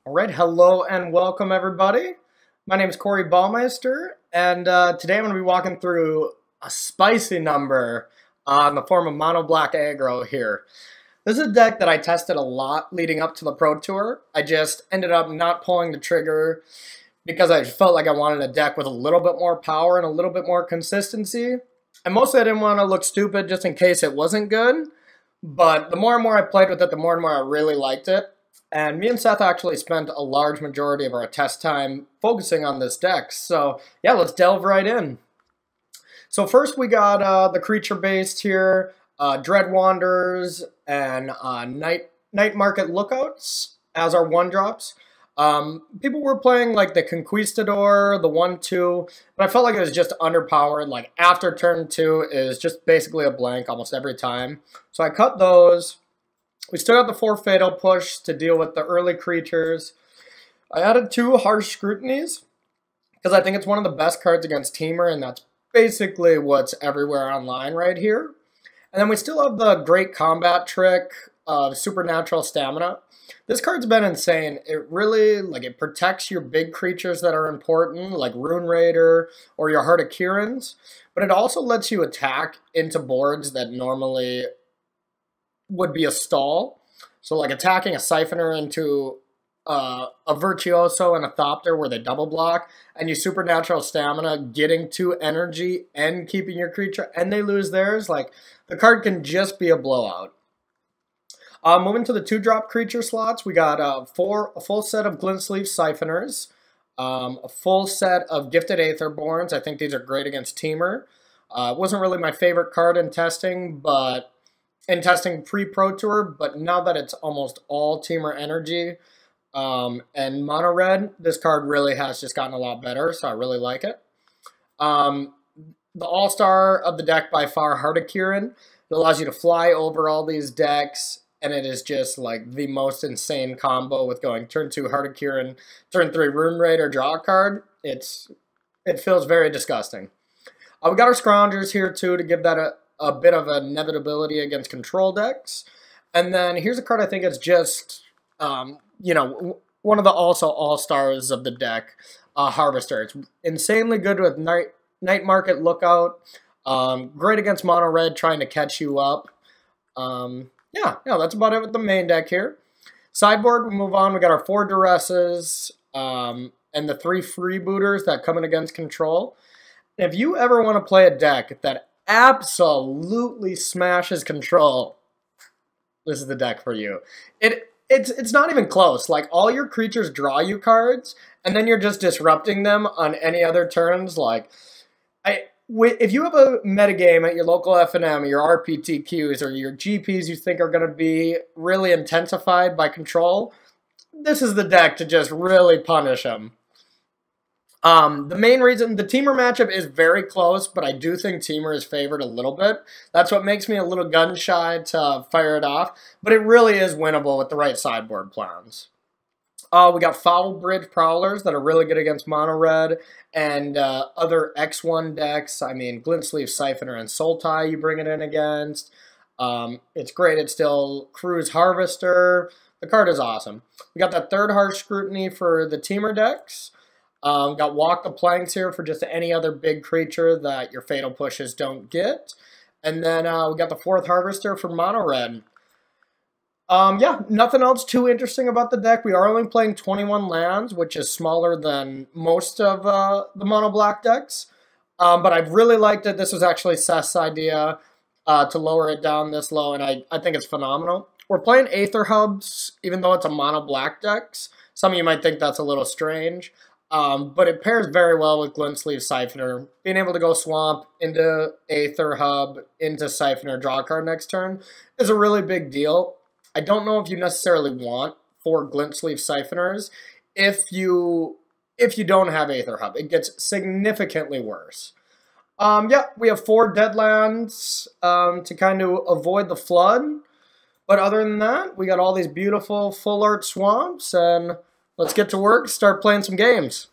All right, hello and welcome everybody. My name is Corey Baumeister, and today I'm going to be walking through a spicy number in the form of Mono Black Aggro here. This is a deck that I tested a lot leading up to the Pro Tour. I just ended up not pulling the trigger because I felt like I wanted a deck with a little bit more power and a little bit more consistency. And mostly I didn't want to look stupid just in case it wasn't good. But the more and more I played with it, the more and more I really liked it. And me and Seth actually spent a large majority of our test time focusing on this deck. So yeah, let's delve right in. So first we got the creature based here, Dread Wanderers and Night Market Lookouts as our 1-drops. People were playing like the Conquistador, the 1/2, but I felt like it was just underpowered. Like after turn 2 is just basically a blank almost every time. So I cut those. We still got the 4 Fatal Push to deal with the early creatures. I added 2 Harsh Scrutinies because I think it's one of the best cards against Teamer, and that's basically what's everywhere online right here. And then we still have the Great Combat trick of Supernatural Stamina. This card's been insane. It really, it protects your big creatures that are important, like Rune Raider or your Heart of Kirans, but it also lets you attack into boards that normally would be a stall. So like attacking a Siphoner into a Virtuoso and a Thopter where they double block, and you Supernatural Stamina, getting 2 energy and keeping your creature, and they lose theirs. Like, the card can just be a blowout. Moving to the 2-drop creature slots, we got a full set of Glint-Sleeve Siphoners, a full set of Gifted Aetherborns. I think these are great against Teamer. It wasn't really my favorite card in testing, pre-Pro Tour, but now that it's almost all Teamer energy and mono red, this card really has just gotten a lot better, so I really like it. The all-star of the deck by far, Heart of Kiran. It allows you to fly over all these decks, and it is just like the most insane combo with going turn 2 Heart of Kiran, turn 3 Rune Raider, draw a card. It feels very disgusting. We got our Scroungers here too to give that a bit of inevitability against control decks. And then here's a card I think is just, one of the also all-stars of the deck, Harvester. It's insanely good with Night Market Lookout. Great against mono red, trying to catch you up. Yeah, that's about it with the main deck here. Sideboard, we move on. We got our 4 Duresses and the 3 Freebooters that come in against control. If you ever want to play a deck that absolutely smashes control, this is the deck for you. It's not even close. Like, all your creatures draw you cards, and then you're just disrupting them on any other turns. Like, if you have a metagame at your local FNM, your RPTQs, or your GPs you think are going to be really intensified by control, this is the deck to just really punish them. The main reason, the Teamer matchup is very close, but I do think Teamer is favored a little bit. That's what makes me a little gun-shy to fire it off, but it really is winnable with the right sideboard plans. We got Foul Bridge Prowlers that are really good against mono red and other X1 decks. I mean, Glint-Sleeve Siphoner and Sultai you bring it in against. It's great. It's still Cruise Harvester. The card is awesome. We got that 3rd Harsh Scrutiny for the Teamer decks. Got Walk the Planks here for just any other big creature that your Fatal Pushes don't get. And then we got the 4th Harvester for mono red. Yeah, nothing else too interesting about the deck. We are only playing 21 lands, which is smaller than most of the mono black decks. But I've really liked it. This was actually Seth's idea to lower it down this low, and I think it's phenomenal. We're playing Aether Hubs, even though it's a mono black decks. Some of you might think that's a little strange. But it pairs very well with Glint-Sleeve Siphoner. Being able to go Swamp into Aether Hub, into Siphoner, draw a card next turn is a really big deal. I don't know if you necessarily want 4 Glint-Sleeve Siphoners if you don't have Aether Hub. It gets significantly worse. Yeah, we have 4 Deadlands to kind of avoid the flood. But other than that, we got all these beautiful full art swamps, and let's get to work, start playing some games.